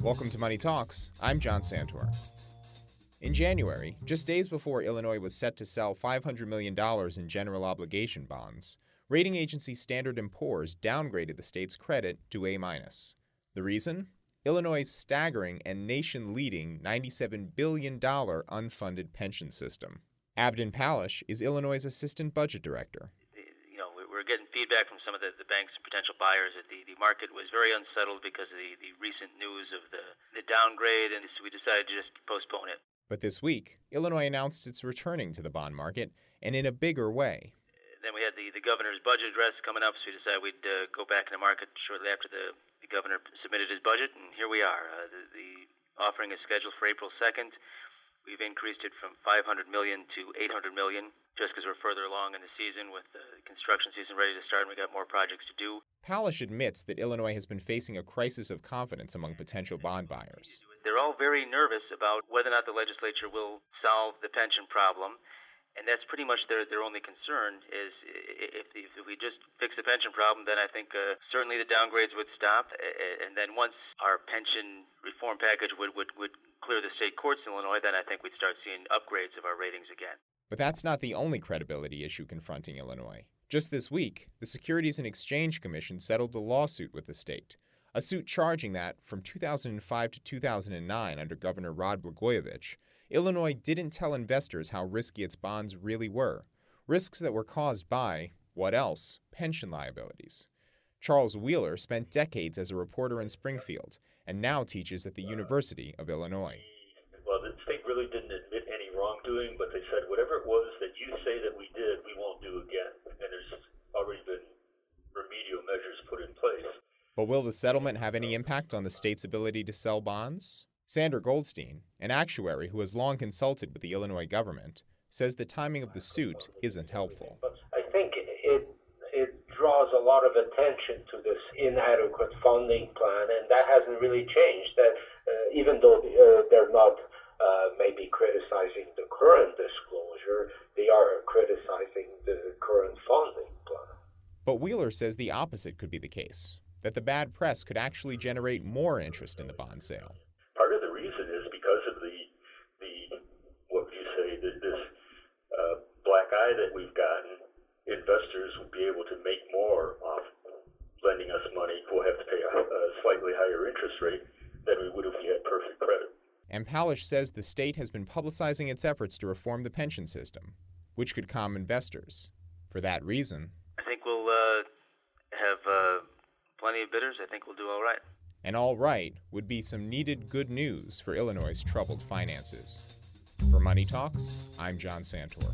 Welcome to Money Talks. I'm John Santor. In January, just days before Illinois was set to sell $500 million in general obligation bonds, rating agency Standard & Poor's downgraded the state's credit to A-. The reason? Illinois' staggering and nation-leading $97 billion unfunded pension system. Abdon Palish is Illinois' assistant budget director. We're getting feedback from some of the banks and potential buyers that the market was very unsettled because of the recent news of the downgrade, and so we decided to just postpone it. But this week, Illinois announced it's returning to the bond market, and in a bigger way. Then we had the governor's budget address coming up, so we decided we'd go back in the market shortly after the governor submitted his budget, and here we are. The offering is scheduled for April 2nd. We've increased it from $500 million to $800 million, just because we're further along in the season with the construction season ready to start and we got more projects to do. Palish admits that Illinois has been facing a crisis of confidence among potential bond buyers. They're all very nervous about whether or not the legislature will solve the pension problem, and that's pretty much their only concern is if we just fix the pension problem, then I think certainly the downgrades would stop, and then once our pension reform package would clear the state courts in Illinois, then I think we'd start seeing upgrades of our ratings again. But that's not the only credibility issue confronting Illinois. Just this week, the Securities and Exchange Commission settled a lawsuit with the state, a suit charging that, from 2005 to 2009 under Governor Rod Blagojevich, Illinois didn't tell investors how risky its bonds really were, risks that were caused by, what else, pension liabilities. Charles Wheeler spent decades as a reporter in Springfield and now teaches at the University of Illinois. Well, the state really didn't admit any wrongdoing, but they said whatever it was that you say that we did, we won't do again. And there's already been remedial measures put in place. But will the settlement have any impact on the state's ability to sell bonds? Sander Goldstein, an actuary who has long consulted with the Illinois government, says the timing of the suit isn't helpful. I think it draws a lot of attention to this inadequate funding plan, and that hasn't really changed. That even though they're not maybe criticizing the current disclosure, they are criticizing the current funding plan. But Wheeler says the opposite could be the case, that the bad press could actually generate more interest in the bond sale. Part of the reason is because of the what would you say, this black eye that we've gotten. Investors will be able to make more off lending us money. We'll have to pay a slightly higher interest rate than we would if we had perfect credit. And Palish says the state has been publicizing its efforts to reform the pension system, which could calm investors. For that reason, I think we'll have plenty of bidders. I think we'll do all right. And all right would be some needed good news for Illinois' troubled finances. For Money Talks, I'm John Santor.